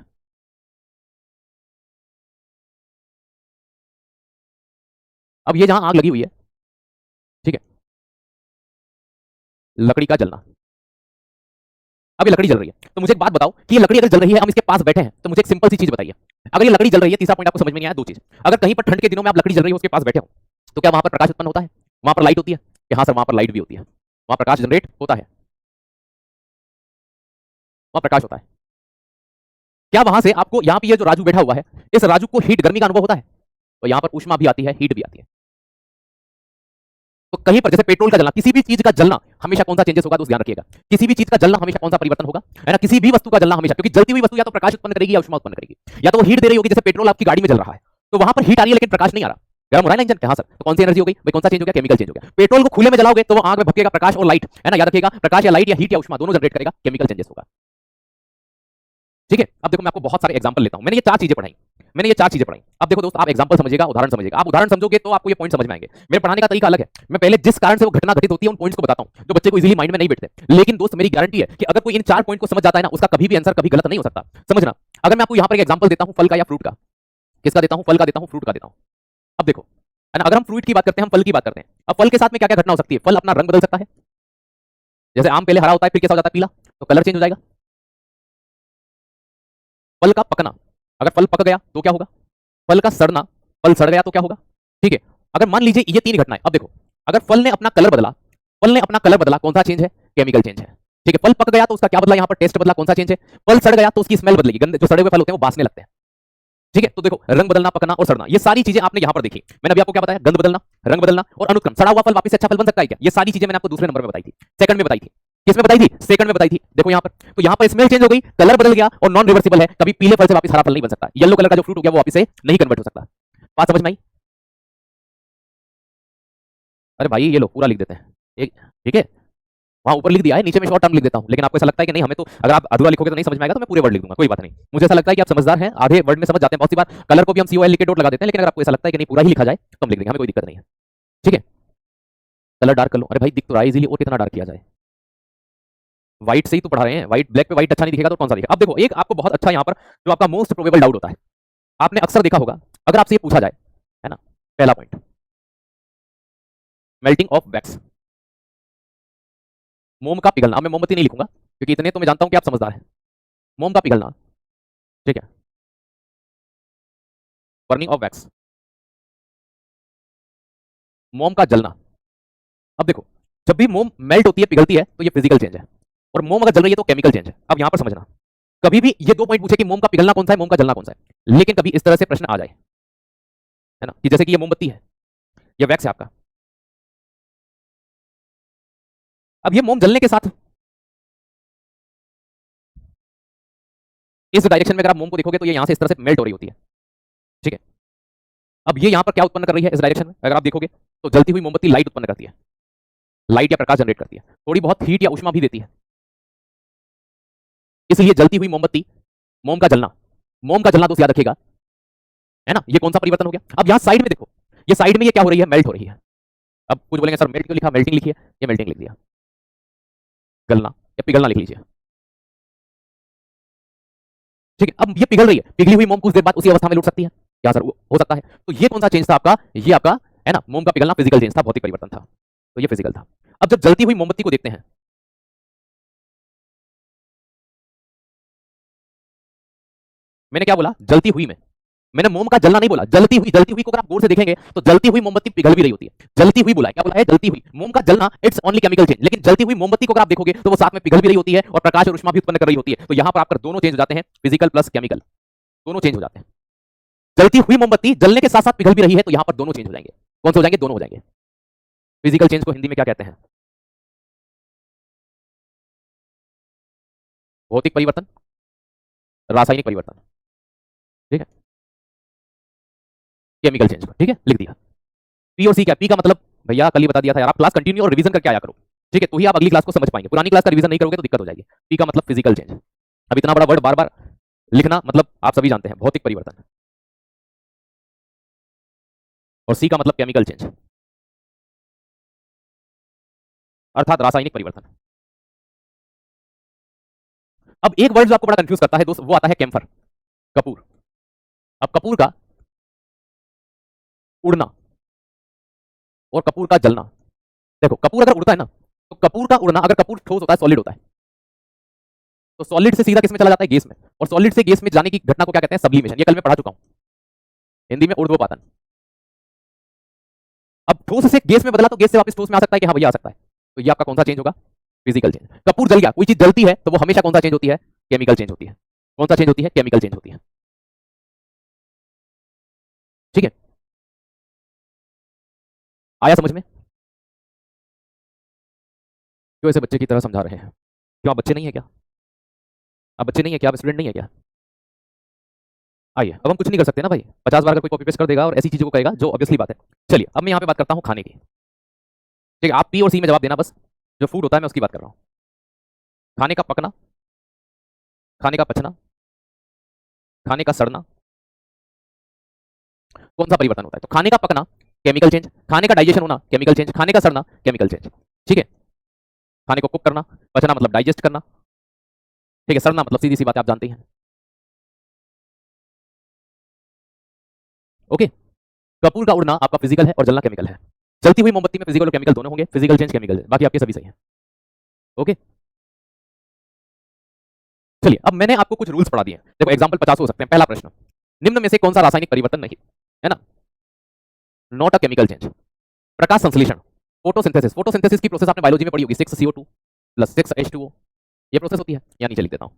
अब ये जहां आग लगी हुई है, ठीक है, लकड़ी का जलना, अब ये लकड़ी जल रही है, तो मुझे एक बात बताओ कि ये लकड़ी अगर जल रही है, हम इसके पास बैठे हैं, तो मुझे एक सिंपल सी चीज बताइए, अगर ये लकड़ी जल रही है, तीसरा पॉइंट आपको समझ में नहीं आया, 2 चीज, अगर कहीं पर ठंड के दिनों में आप लकड़ी जल रही हो उसके पास बैठे हो, तो क्या वहां पर प्रकाश उत्पन्न होता है, वहां पर लाइट होती है कि हाँ सर वहां पर लाइट भी होती है, वहां प्रकाश जनरेट होता है, वहां प्रकाश होता है। क्या वहां से आपको यहाँ पे ये जो राजू बैठा हुआ है, इस राजू को हीट गर्मी का अनुभव होता है, तो यहाँ पर ऊष्मा भी आती है, हीट भी आती है। तो कहीं पर जैसे पेट्रोल का जलना, किसी भी चीज का जलना हमेशा कौन सा चेंजेस होगा, तो ध्यान रखिएगा, किसी भी चीज का जलना हमेशा कौन सा परिवर्तन होगा, है ना, किसी भी वस्तु का जलना हमेशा, क्योंकि जलती हुई वस्तु या तो प्रकाश उत्पन्न करेगी या ऊष्मा उत्पन्न करेगी, या तो वो हीट दे रही होगी, जैसे पेट्रोल आपकी गाड़ी में जल रहा है, तो वहां पर हीट आ रही है लेकिन प्रकाश नहीं आ रहा, गर्म हो रहा है ना इंजन, हाँ सर, तो कौन सी एनर्जी हो गई भाई, कौन सा चेंज हो गया, केमिकल चेंज हो गया। पेट्रोल को खुले में जलाओगे तो वो आग में भटकेगा, प्रकाश और लाइट, है ना, याद रखिएगा, प्रकाश या लाइट या हीट या ऊष्मा दोनों जनरेट करेगा, केमिकल चेंजेस होगा, ठीक है। अब देखो मैं आपको बहुत सारे एग्जांपल लेता हूं, मैंने ये 4 चीजें पढ़ाई, मैंने ये 4 चीजें पढ़ाई। अब देखो दोस्त, आप एग्जांपल समझिएगा, उदाहरण समझिएगा, आप उदाहरण समझोगे तो आपको ये पॉइंट समझ में आएंगे। मेरे पढ़ाने का तरीका अलग है, मैं पहले जिस कारण से वो घटना घटित होती है उन पॉइंट्स को बताता हूं, जो बच्चे को इजीली माइंड में नहीं बैठते। लेकिन दोस्त मेरी गारंटी है कि अगर कोई इन 4 पॉइंट को समझ जाता है ना, उसका कभी भी आंसर कभी गलत नहीं हो सकता। समझना, अगर मैं आपको यहां पर एक एग्जांपल देता हूं फल का या फ्रूट का, किसका देता हूं, फल का देता हूं, फ्रूट का देता हूं। अब देखो, है ना, अगर हम फ्रूट की बात करते हैं, हम फल की बात करते हैं, अब फल के साथ में क्या क्या घटना हो सकती है, फल अपना रंग बदल सकता है, जैसे आम पहले हरा होता है फिर कैसा हो जाता है, पीला, तो कलर चेंज हो जाएगा। फल का पकना, अगर फल पक गया तो क्या होगा, फल का सड़ना, फल सड़ गया तो क्या होगा, ठीक है। अगर मान लीजिए ये 3 घटनाएं, अब देखो, अगर फल ने अपना कलर बदला, फल ने अपना कलर बदला, कौन सा चेंज है, केमिकल चेंज है, ठीक है। फल पक गया तो उसका क्या बदला, यहां पर टेस्ट बदला, कौन सा चेंज है। फल सड़ गया तो उसकी स्मेल बदलेगी, गंदे जो सड़े हुए फल होते हैं वो बासने लगते हैं, ठीक है। तो देखो, रंग बदलना, पकना और सड़ना, ये सारी चीजें आपने यहां पर देखी। मैंने अभी आपको क्या बताया, गंध बदलना, रंग बदलना और अनुक्रम, सड़ा हुआ फल वापस से अच्छा फल बन सकता है क्या, ये सारी चीजें मैंने आपको दूसरे नंबर में बताई थी, सेकंड में बताई थी, किसमें बताई थी, सेकंड में बताई थी। देखो यहां पर, तो यहां पर स्मेल चेंज हो गई, कलर बदल गया और नॉन रिवर्सिबल है, कभी पीले फल से वापस हरा फल नहीं बन सकता, येलो कलर का जो फ्रूट हो गया वो वापस से नहीं कन्वर्ट हो सकता। बात समझ में आई। अरे भाई ये लो पूरा लिख देते हैं एक, ठीक है, वहां ऊपर लिख दिया है, नीचे में शॉर्ट टर्म लिख देता हूं, लेकिन आपको ऐसा लगता है कि नहीं हमें तो, अगर आप अधूरा लिखोगे तो नहीं समझ में आएगा, तो मैं पूरे वर्ड लिख दूंगा, कोई बात नहीं। मुझे ऐसा लगता है कि आप समझदार हैं, आधे वर्ड में समझ जाते हैं, बहुत सी बार कलर को भी हम COL लिख के डॉट लगा देते हैं, लेकिन अगर आपको ऐसा लगता है कि नहीं पूरा ही लिखा जाए तो हम लिख देंगे, हमें कोई दिक्कत नहीं है, ठीक है। कलर डार्क कर लो, अरे भाई दिख तो रहा है इजीली, और कितना डार्क किया जाए, व्हाइट से ही तो पढ़ा रहे हैं, व्हाइट ब्लैक पे व्हाइट अच्छा नहीं दिखेगा तो कौन सा दिखेगा। अब देखो एक आपको बहुत अच्छा यहाँ पर जो आपका मोस्ट प्रोबेबल डाउट होता है, आपने अक्सर देखा होगा, अगर आपसे ये पूछा जाए, है ना, पहला पॉइंट, मेल्टिंग ऑफ वैक्स, मोम का पिघलना। अब मैं मोमबत्ती नहीं लिखूंगा क्योंकि इतने तो मैं जानता हूं कि आप समझदार हैं, मोम का पिघलना, ठीक है, बर्निंग ऑफ वैक्स, मोम का जलना। अब देखो, जब भी मोम मेल्ट होती है, पिघलती है, तो ये फिजिकल चेंज है, और मोम अगर जल रही है तो केमिकल चेंज है। अब यहां पर समझना, कभी भी ये दो पॉइंट पूछे कि मोम का पिघलना कौन सा है, मोम का जलना कौन सा है, लेकिन कभी इस तरह से प्रश्न आ जाए, है ना, कि जैसे कि ये मोमबत्ती है, ये वैक्स है आपका। अब ये मोम जलने के साथ इस डायरेक्शन में अगर आप मोम को देखोगे तो ये यहां से इस तरह से मेल्ट हो रही होती है, ठीक है। अब ये यहां पर क्या उत्पन्न कर रही है इस डायरेक्शन में, अगर आप देखोगे तो जलती हुई मोमबत्ती लाइट उत्पन्न करती है, लाइट या प्रकाश जनरेट करती है, थोड़ी बहुत हीट या उष्मा भी देती है। इसलिए जलती हुई मोमबत्ती, मोम का जलना, मोम का जलना दोस्त याद रखिएगा, है ना। ये कौन सा परिवर्तन हो गया। अब यहां साइड में देखो, ये साइड में ये क्या हो रही है, मेल्ट हो रही है। अब कुछ बोलेंगे सर मेल्ट क्यों लिखा, मेल्टिंग लिखी है, ये मेल्टिंग लिख दिया, गलना या पिघलना लिख लीजिए, ठीक है। अब ये पिघल रही है, पिघली हुई मोम कुछ देर बाद उसी अवस्था में लौट सकती है, क्या सर हो सकता है। तो ये कौन सा चेंज था आपका, ये आपका, है ना, मोम का पिघलना फिजिकल चेंज था, भौतिक परिवर्तन था, तो ये फिजिकल था। अब जब जलती हुई मोमबत्ती को देखते हैं, मैंने क्या बोला, जलती हुई में, मैंने मोम का जलना नहीं बोला, जलती हुई, जलती हुई को अगर आप गौर से देखेंगे तो जलती हुई मोमबत्ती पिघल भी रही होती है, जलती हुई बोला है, क्या बोला है, जलती हुई। मोम का जलना इट्स ओनली केमिकल चेंज, लेकिन जलती हुई मोमबत्ती को अगर आप देखोगे तो वो साथ में पिघल भी रही होती है और प्रकाश और ऊष्मा भी उत्पन्न कर रही होती है। तो यहां पर आपका दोनों चेंज हो जाते हैं, फिजिकल प्लस केमिकल, दोनों चेंज हो जाते हैं। जलती हुई मोमबत्ती जलने के साथ साथ पिघल भी रही है, तो यहां पर दोनों चेंज हो जाएंगे। कौन से हो जाएंगे, दोनों हो जाएंगे। फिजिकल चेंज को हिंदी में क्या कहते हैं, भौतिक परिवर्तन, रासायनिक परिवर्तन, ठीक है, केमिकल चेंज को, ठीक है, लिख दिया। पी और सी क्या, पी का मतलब भैया कल ही बता दिया था यार, आप क्लास कंटिन्यू और रिवीजन करके आया करो, ठीक है, तो ही आप अगली क्लास को समझ पाएंगे, पुरानी क्लास का रिवीजन नहीं करोगे तो दिक्कत हो जाएगी। पी का मतलब फिजिकल चेंज। अब इतना बड़ा वर्ड बार बार लिखना मतलब आप सभी जानते हैं, भौतिक परिवर्तन, और सी का मतलब केमिकल चेंज, अर्थात रासायनिक परिवर्तन। अब एक वर्ड जो आपको बड़ा कंफ्यूज करता है दोस्त, वो आता है कैम्फर, कपूर। अब कपूर का उड़ना और कपूर का जलना, देखो कपूर अगर उड़ता है ना, तो कपूर का उड़ना, अगर कपूर ठोस होता है, सॉलिड होता है, तो सॉलिड से सीधा किस में चला जाता है, गैस में, और सॉलिड से गैस में जाने की घटना को क्या कहते हैं, सब्लिमेशन। ये कल मैं पढ़ा चुका हूं हिंदी में, ऊर्ध्वपातन। अब ठोस से गैस में बदला तो गैस से वापस ठोस में आ सकता है कि हाँ भैया आ सकता है, तो ये आपका कौन सा चेंज होगा, फिजिकल चेंज। कपूर जल गया, कोई चीज जलती है तो वो हमेशा कौन सा चेंज होती है, केमिकल चेंज होती है। कौन सा चेंज होती है, केमिकल चेंज होती है, ठीक है। आया समझ में, क्यों ऐसे बच्चे की तरह समझा रहे हैं, क्यों आप बच्चे नहीं है क्या, आप बच्चे नहीं है क्या, आप स्टूडेंट नहीं है क्या। आइए, अब हम कुछ नहीं कर सकते ना भाई, 50 बार अगर कोई कॉपी पेस्ट कर देगा और ऐसी चीजों को कहेगा, जो ऑब्वियसली बात है। चलिए अब मैं यहाँ पे बात करता हूँ खाने की, ठीक है, आप पी और सी में जवाब देना बस, जो फूड होता है मैं उसकी बात कर रहा हूँ। खाने का पकना, खाने का पचना, खाने का सड़ना, कौन सा परिवर्तन होता है, तो खाने का पकना केमिकल चेंज, खाने का डाइजेशन होना केमिकल चेंज, खाने का सड़ना केमिकल चेंज, ठीक है। खाने को कुक करना, पचना मतलब डाइजेस्ट करना, ठीक है, सड़ना मतलब सीधी सी बात है, आप जानते हैं, ओके। कपूर का उड़ना आपका फिजिकल है और जलना केमिकल है। जलती हुई मोमबत्ती में फिजिकल और केमिकल दोनों होंगे, फिजिकल चेंज केमिकल चेंज, बाकी आपके सभी सही है, ओके। चलिए अब मैंने आपको कुछ रूल्स पढ़ा दिए हैं, देखो एग्जांपल 50 हो सकते हैं। पहला प्रश्न, निम्न में से कौन सा रासायनिक परिवर्तन नहीं, है ना, नॉट अ केमिकल चेंज, प्रकाश संश्लेषण, फोटोसिंथेसिस। फोटोसिंथेसिस की प्रोसेस आपने बायोलॉजी में पढ़ी होगी, 6CO2 प्लस 6H2O, ये प्रोसेस होती है, या नीचे लिख देता हूं,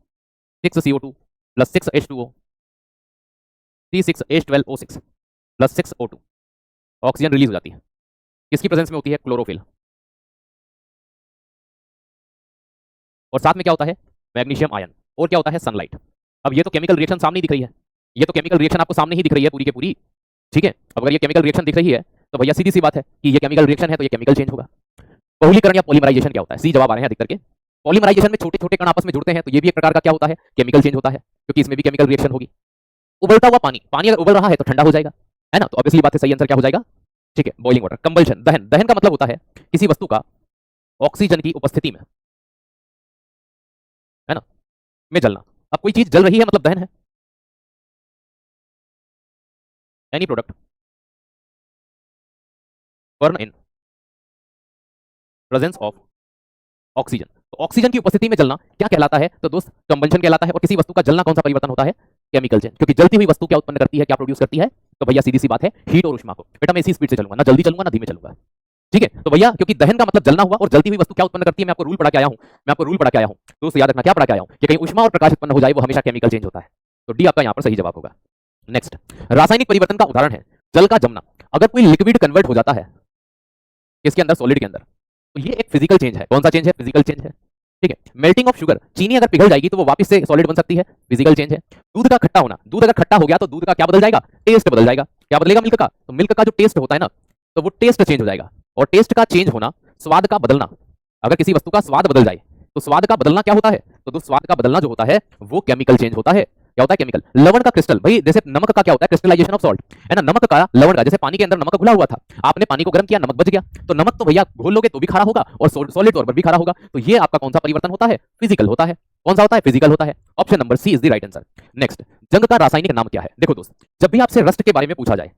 6CO2 plus 6H2O, C6H12O6 plus 6O2, oxygen release हो जाती है, किसकी प्रेजेंस में होती है, क्लोरोफिल, और साथ में क्या होता है, मैग्नीशियम आयन, और क्या होता है, सनलाइट। अब ये तो केमिकल रिएक्शन सामने ही दिख रही है, ये तो केमिकल रिएक्शन आपको सामने ही दिख रही है पूरी के पूरी, ठीक है। अब अगर ये केमिकल रिएक्शन दिख रही है तो भैया सीधी सी बात है कि ये केमिकल रिएक्शन है, तो ये केमिकल चेंज होगा। बहुलीकरण या पॉलीमराइजेशन क्या होता है, सी जवाब आ रहे हैं अधिकतर के। पॉलीमराइजेशन में छोटे छोटे कण आपस में जुड़ते हैं, तो ये भी एक प्रकार का क्या होता है, केमिकल चेंज होता है, क्योंकि इसमें भी केमिकल रिएक्शन होगी। उबलता हुआ पानी, पानी अगर उबल रहा है तो ठंडा हो जाएगा, है ना, तो ऑब्वियसली बात है, सही आंसर क्या हो जाएगा, ठीक है, बॉइलिंग वाटर। कंबल्शन, दहन, दहन का मतलब होता है किसी वस्तु का ऑक्सीजन की उपस्थिति में, है ना, में जलना। अब कोई चीज जल रही है मतलब दहन है। Any product burn in presence of oxygen, तो ऑक्सीजन की उपस्थिति में जलना क्या कहलाता है? तो दोस्त कंबंशन कहलाता है। और किसी वस्तु का जलना कौन सा परिवर्तन होता है? Chemical change. क्योंकि जलती हुई वस्तु क्या उत्पन्न करती है, क्या प्रोड्यूस करती है? तो भैया सीधी सी बात है, हीट और ऊष्मा को। बेटा मैं इसी स्पीड से चलूंगा, ना जल्दी चलूंगा ना धीमे चलूंगा, ठीक है। तो भैया क्योंकि दहन का मतलब जलना हुआ, और जलती हुई वस्तु क्या उत्पन्न करती है, मैं आपको रूल पढ़ा के आया हूं, दोस्त याद रखना क्या पढ़ा के आया हूं कि कहीं ऊष्मा और प्रकाश उत्पन्न हो जाए वो हमेशा केमिकल चेंज होता है। तो डी आपका यहां पर सही जवाब होगा। नेक्स्ट, रासायनिक परिवर्तन का उदाहरण है जल का जमना। अगर कोई लिक्विड कन्वर्ट हो जाता है इसके अंदर, सॉलिड के अंदर, तो ये एक फिजिकल चेंज है। कौन सा चेंज है? फिजिकल चेंज है, ठीक है। मेल्टिंग ऑफ शुगर, चीनी अगर पिघल जाएगी तो वो वापस से सॉलिड बन सकती है, फिजिकल चेंज है। दूध का खट्टा होना, दूध अगर खट्टा हो गया तो दूध का क्या बदल जाएगा? टेस्ट बदल जाएगा। क्या बदलेगा? मिल्क का। तो मिल्क का जो टेस्ट होता है ना, तो वो टेस्ट चेंज हो जाएगा। और टेस्ट का चेंज होना, स्वाद का बदलना, अगर किसी वस्तु का स्वाद बदल जाए तो स्वाद का बदलना क्या होता है? तो स्वाद का बदलना जो होता है वो केमिकल चेंज होता है। क्या होता है? केमिकल। लवण का क्रिस्टल, भाई जैसे नमक का क्या होता है? क्रिस्टलाइजेशन ऑफ सॉल्ट, है ना। नमक का, लवण का, जैसे पानी के अंदर नमक घुला हुआ था, आपने पानी को गर्म किया, नमक बच गया, तो नमक तो भैया घोल लोगे तो भी खारा होगा और सॉलिड तौर पर भी खारा होगा। तो ये आपका कौन सा परिवर्तन होता है? फिजिकल होता है। कौन सा होता है? फिजिकल होता है। Option number C is the right answer. Next, जंग का रासायनिक नाम क्या है? देखो दोस्त, जब भी आपसे रस्ट के बारे में पूछा जाए,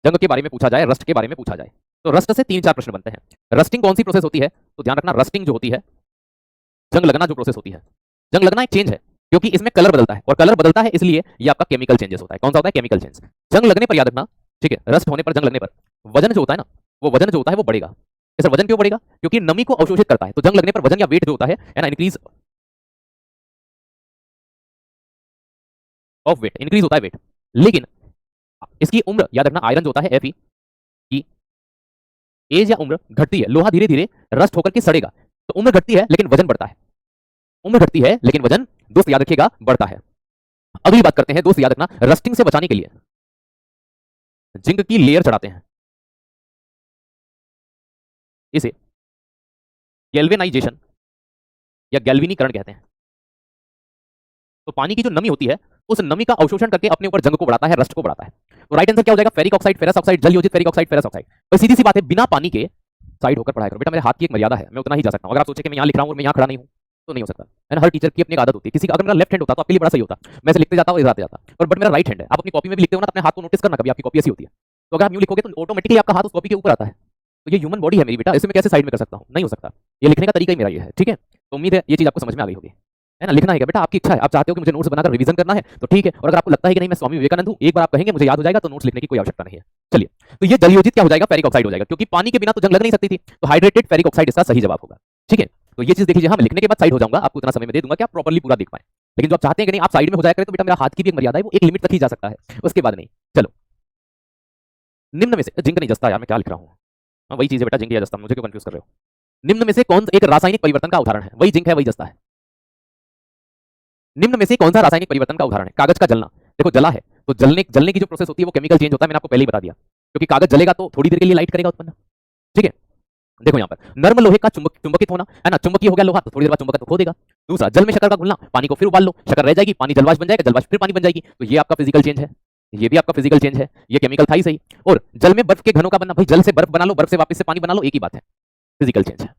जंग के बारे में पूछा जाए, रस्ट के बारे में पूछा जाए, तो रस्ट से 3-4 प्रश्न बनते हैं। रस्टिंग कौन सी प्रोसेस होती है? तो ध्यान रखना, रस्टिंग जो होती है, जंग लगना जो प्रोसेस होती है, जंग लगना एक चेंज है क्योंकि इसमें कलर बदलता है, और कलर बदलता है इसलिए ये आपका केमिकल चेंजेस होता है। कौन सा होता है? Chemical change. जंग लगने पर याद रखना, ठीक है, रस्ट होने पर, जंग लगने पर वजन जो होता है ना, वो वजन जो होता है वो बढ़ेगा। सर वजन क्यों बढ़ेगा? क्योंकि नमी को अवशोषित करता है। तो जंग लगने पर वजन या वेट जो होता है ना, इंक्रीज ऑफ वेट, इंक्रीज होता है वेट। लेकिन इसकी उम्र याद रखना, आयरन जो होता है Fe की एज या उम्र घटती है, लोहा धीरे धीरे रस्ट होकर के सड़ेगा। तो उम्र घटती है लेकिन वजन बढ़ता है, उम्र घटती है लेकिन वजन, दोस्त याद रखिएगा, बढ़ता है। अगली बात करते हैं, दोस्त याद रखना, रस्टिंग से बचाने के लिए जिंक की लेयर चढ़ाते हैं, इसे गैल्वेनाइजेशन या गैल्वेनीकरण कहते हैं। तो पानी की जो नमी होती है उस नमी का अवशोषण करके अपने ऊपर जंग को बढ़ाता है, रस्ट को बढ़ाता है। तो राइट आंसर क्या हो जाएगा? फेरिक ऑक्साइड, फेरस ऑक्साइड, जल योजित फेरिक ऑक्साइड, फेरस ऑक्साइड। तो सीधी सी बात है, बिना पानी के साइड होकर पढ़ाया करो। बेटा मेरे हाथ की एक मर्यादा है, मैं उतना ही जा सकता हूं। अगर आप सोचे कि मैं यहां लिख रहा हूं और मैं यहां खड़ा नहीं हूं तो नहीं हो सकता, है ना। हर टीचर की अपनी एक आदत होती है। किसी का अगर मेरा लेफ्ट हैंड होता तो आपके लिए बड़ा सही होता, मैं से लिखते जाता और इधर जाता, और बट मेरा राइट हैंड है। आप अपनी कॉपी में भी लिखते हो ना, अपने हाथ को नोटिस करना, कभी आपकी कॉपी ऐसी होती है। तो अगर आप यूं लिखोगे तो ऑटोमेटिकली आपका हाथ उस कॉपी के ऊपर आता है। तो ये ह्यूमन बॉडी है मेरी बेटा, इसे मैं कैसे साइड में कर सकता हूं? नहीं हो सकता। ये लिखने का तरीका ही मेरा ये है, ठीक है। तो उम्मीद है ये चीज आपको समझ में आ गई होगी, है ना। लिखना है क्या बेटा? आपकी इच्छा है, आप चाहते हो कि मुझे नोट्स बनाकर रिवीजन करना है तो ठीक है। और अगर आपको लगता है कि नहीं मैं स्वामी विवेकानंद हूं, एक बार आप कहेंगे मुझे याद हो जाएगा, तो नोट्स लिखने की कोई आवश्यकता नहीं है। चलिए, तो ये जलयोजित क्या हो जाएगा? फेरिक ऑक्साइड हो जाएगा, क्योंकि पानी के बिना तो जंग लग नहीं सकती थी। तो हाइड्रेटेड फेरिक ऑक्साइड इसका सही जवाब होगा, ठीक है। तो ये चीज देख लीजिए। हाँ, मैं लिखने के बाद साइड हो जाऊंगा, आपको इतना समय में दे दूंगा कि आप प्रॉपर्ली पूरा देख पाए। लेकिन जो आप चाहते हैं कि नहीं आप साइड में हो जाया करें, तो बेटा मेरा हाथ की भी एक मर्यादा है, वो एक लिमिट तक ही जा सकता है, उसके बाद नहीं। चलो, निम्न में से, जिंक नहीं जस्ता यार, मैं क्या लिख रहा हूँ? हाँ वही चीज है बेटा, जिंक या जस्ता, मुझे क्यों कंफ्यूज कर रहे हो? निम्न में से कौन एक रासायनिक परिवर्तन का उदाहरण है? वही जिंक है, वही जस्ता है। निम्न में से कौन सा रासायनिक परिवर्तन का उदाहरण है? कागज का जलना। देखो जला है तो जलने की जो प्रोसेस होती है वो केमिकल चेंज होता है, मैंने आपको पहले ही बता दिया। क्योंकि कागज जलेगा तो थोड़ी देर के लिए लाइट करेगा उत्पन्न, ठीक है। देखो यहाँ पर नर्म लोहे का चुंबकित होना, है ना। चुंबकीय हो गया लोहा तो थोड़ी देर बाद चुंबकत्व खो देगा। दूसरा, जल में शक्कर का घुलना, पानी को फिर उबाल लो, शक्कर रह जाएगी, पानी जलवाष्प बन जाएगा, जलवाष्प फिर पानी बन जाएगी। तो ये आपका फिजिकल चेंज है, ये भी आपका फिजिकल चेंज है, ये केमिकल था ही सही। और जल में बर्फ के घनों का बनना, भाई जल से बर्फ बना लो, बर्फ से वापस से पानी बना लो, एक ही बात है, फिजिकल चेंज है।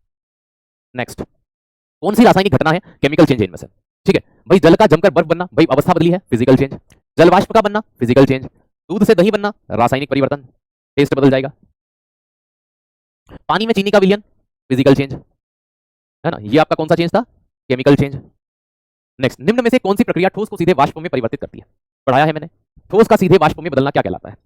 नेक्स्ट, कौन सी रासायनिक घटना है केमिकल चेंज इनमें से? ठीक है भाई, जल का जमकर बर्फ बनना, भाई अवस्था बदली है, फिजिकल चेंज। जलवाष्प का बनना, फिजिकल चेंज। दूध से दही बनना, रासायनिक परिवर्तन, टेस्ट बदल जाएगा। पानी में चीनी का विलयन, फिजिकल चेंज, है ना। ये आपका कौन सा चेंज था? Chemical change. नेक्स्ट, निम्न में से कौन सी प्रक्रिया ठोस को सीधे वाष्प में परिवर्तित करती है? पढ़ाया है मैंने, ठोस का सीधे वाष्प में बदलना क्या कहलाता है?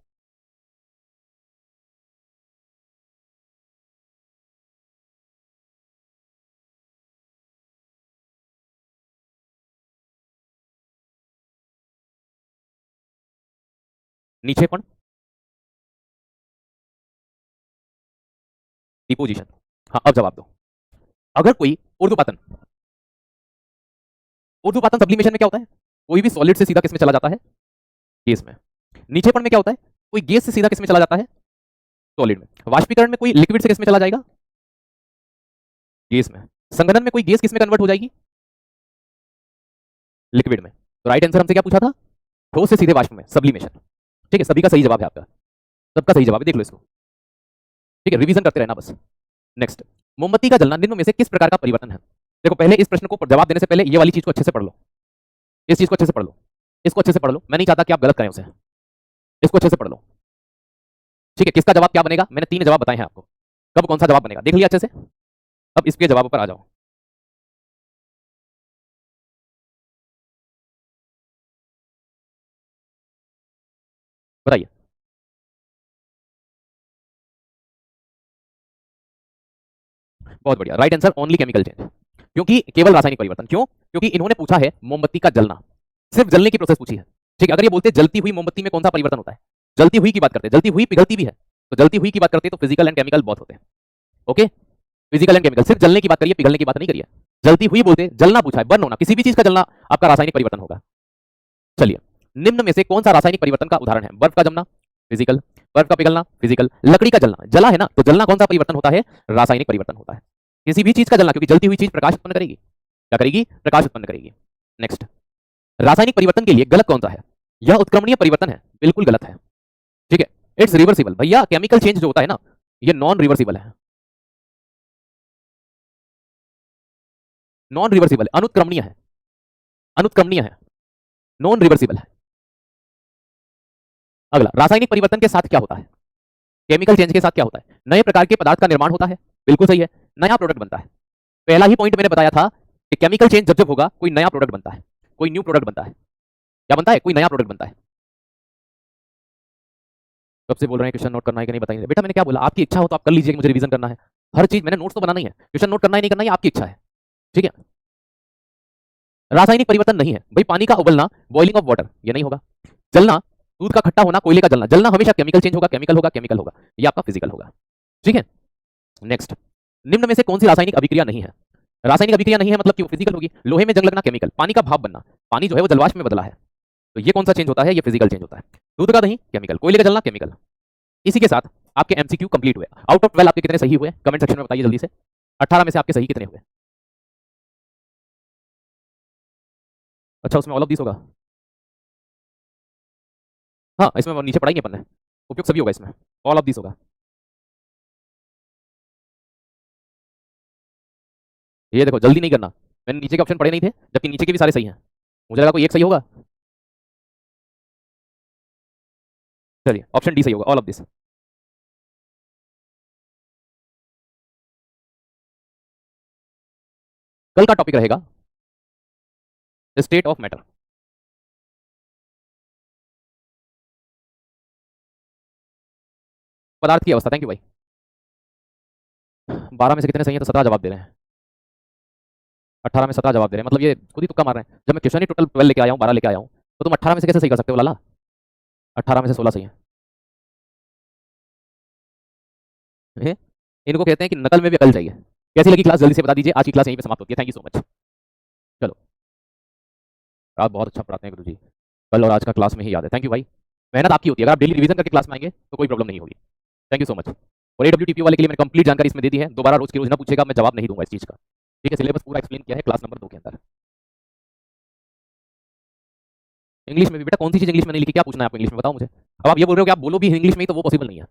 नीचेपन, डिपोजिशन। हाँ अब जवाब दो। अगर कोई ऊर्ध्वपातन, ऊर्ध्वपातन सब्लिमेशन में क्या होता है? कोई भी सॉलिड से सीधा किस में चला जाता है? गैस में। नीचेपन में क्या होता है? कोई गैस से सीधा किस में चला जाता है? सॉलिड में। वाष्पीकरण में कोई लिक्विड से किस में चला जाएगा? गैस में। संघनन में कोई गैस किस में कन्वर्ट हो जाएगी? लिक्विड में। तो राइट आंसर हमसे क्या पूछा था? ठोस से सीधे वाष्प में, सब्लिमेशन। ठीक है, सभी का सही जवाब है आपका, सबका सही जवाब है, देख लो इसको, ठीक है, रिवीजन करते रहना बस। नेक्स्ट, मोमबत्ती का जलना निम्न में से किस प्रकार का परिवर्तन है? देखो पहले इस प्रश्न को जवाब देने से पहले ये वाली चीज को अच्छे से पढ़ लो, इस चीज को अच्छे से पढ़ लो, इसको अच्छे से पढ़ लो। मैं नहीं चाहता कि आप गलत करें उसे, इसको अच्छे से पढ़ लो, ठीक है। किसका जवाब क्या बनेगा? मैंने 3 जवाब बताए हैं आपको, कब कौन सा जवाब बनेगा देख लिया अच्छे से। अब इसके जवाब पर आ जाओ। बताइए। बहुत बढ़िया, right answer only chemical change, क्योंकि केवल रासायनिक परिवर्तन। क्यों? क्योंकि इन्होंने पूछा है मोमबत्ती का जलना, सिर्फ जलने की प्रोसेस पूछी है। ठीक है, अगर ये बोलते जलती हुई मोमबत्ती में कौन सा परिवर्तन होता है, जलती हुई की बात करते हैं, जलती हुई पिघलती भी है, तो जलती हुई की बात करते हैं तो फिजिकल एंड केमिकल बहुत होते हैं। ओके, फिजिकल एंड केमिकल, सिर्फ जलने की बात करिए, पिघलने की बात नहीं करिए। जलती हुई बोलते, जलना पूछा है, बर्न होना, किसी भी चीज का जलना आपका रासायनिक परिवर्तन होगा। चलिए, निम्न में से कौन सा रासायनिक परिवर्तन का उदाहरण है? बर्फ का जमना, फिजिकल। बर्फ का पिघलना, फिजिकल। लकड़ी का जलना, जला है ना, तो जलना कौन सा परिवर्तन होता है? रासायनिक परिवर्तन होता है। किसी भी चीज का जलना, क्योंकि जलती हुई चीज प्रकाश उत्पन्न करेगी। क्या करेगी? प्रकाश उत्पन्न करेगी। नेक्स्ट, रासायनिक परिवर्तन के लिए गलत कौन सा है? यह उत्क्रमणीय परिवर्तन है, बिल्कुल गलत है। ठीक है, इट्स रिवर्सिबल। भैया केमिकल चेंज जो होता है ना, ये नॉन रिवर्सिबल है, नॉन रिवर्सिबल, अनुत्क्रमणीय है, अनुत्क्रमणीय है, नॉन रिवर्सिबल है। अगला, रासायनिक परिवर्तन के साथ क्या होता है? केमिकल चेंज के साथ क्या होता है? नए प्रकार के पदार्थ का निर्माण होता है, बिल्कुल सही है, नया प्रोडक्ट बनता है। पहला ही पॉइंट मैंने बताया था कि केमिकल चेंज जब जब होगा कोई नया प्रोडक्ट बनता है, कोई न्यू प्रोडक्ट बनता है। क्या बनता है? कोई नया प्रोडक्ट बनता है। कब से बोल रहे हैं क्वेश्चन नोट करना है कि नहीं बताइए। बेटा मैंने क्या बोला, आपकी इच्छा हो तो आप कर लीजिए कि मुझे रिवीजन करना है। हर चीज मैंने नोट्स तो बनाना ही है, क्वेश्चन नोट करना है नहीं करना है आपकी इच्छा है। ठीक है, रासायनिक परिवर्तन नहीं है भाई, पानी का उबलना, बॉइलिंग ऑफ वाटर, ये नहीं होगा। जलना, दूध का खट्टा होना, कोयले का जलना, जलना हमेशा केमिकल चेंज होगा, केमिकल होगा, केमिकल होगा, ये आपका फिजिकल होगा। ठीक है, नेक्स्ट, निम्न में से कौन सी रासायनिक अभिक्रिया नहीं है? रासायनिक अभिक्रिया नहीं है मतलब कि वो फिजिकल होगी। लोहे में जंग लगना, केमिकल। पानी का भाप बनना, पानी जो है वो जलवाष्प में बदला है, तो ये कौन सा चेंज होता है? ये फिजिकल चेंज होता है। दूध का दही, केमिकल। कोयले का जलना, केमिकल। इसी के साथ आपके एमसीक्यू कंप्लीट हुए। आउट ऑफ 12 आपके कितने सही हुए कमेंट सेक्शन में बताइए जल्दी से। 18 में से आपके सही कितने हुए? अच्छा, उसमें ऑल ऑफ दिस होगा। हाँ, इसमें नीचे पढ़ाई नहीं अपन ने, उपयुक्त सभी होगा इसमें, ऑल ऑफ दिस होगा। ये देखो, जल्दी नहीं करना, मैंने नीचे के ऑप्शन पढ़े नहीं थे, जबकि नीचे के भी सारे सही हैं। मुझे लगा कोई एक सही होगा। चलिए, ऑप्शन डी सही होगा, ऑल ऑफ दिस। कल का टॉपिक रहेगा स्टेट ऑफ मैटर, पदार्थ की अवस्था। थैंक यू भाई। 12 में से कितने सही हैं? तो 17 जवाब दे रहे हैं। 18 में 17 जवाब दे रहे हैं, मतलब ये खुद ही तुक्का मार रहे हैं। जब मैं क्वेश्चन ही टोटल 12 लेके आया हूँ, 12 लेके आया हूँ, तो तुम 18 में से कैसे सही कर सकते हो लाला? 18 में से 16 सही है। इनको कहते हैं कि नकल में भी अकल चाहिए। कैसी लगी क्लास जल्दी से बता दीजिए। आज की क्लास यहीं पे समाप्त होती है। Thank you so much. चलो, आप बहुत अच्छा पढ़ाते हैं गुरु जी, कल और आज का क्लास में ही याद है। थैंक यू भाई, मेहनत आपकी होती है। अगर आप डेली रिवीजन करके क्लास में आएंगे तो कोई प्रॉब्लम नहीं होगी। Thank you so much. और AWTP वाले के लिए मैंने कंप्लीट जानकारी इसमें दे दी है, दोबारा रोज की रोज ना पूछेगा, मैं जवाब नहीं दूंगा इस चीज़ का। ठीक है, सिलेबस पूरा एक्सप्लेन किया है क्लास नंबर 2 के अंदर। इंग्लिश में भी बेटा, कौन सी चीज़ इंग्लिश में नहीं लिखी? क्या पूछना है आपको इंग्लिश में, बताओ मुझे। अब आप ये बोल रहे हो कि आप बोलो भी इंग्लिश में ही, तो वो पॉसिबल नहीं है।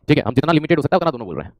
ठीक है, हम जितना लिमिटेड हो सकता है उतना दोनों बोल रहे हैं।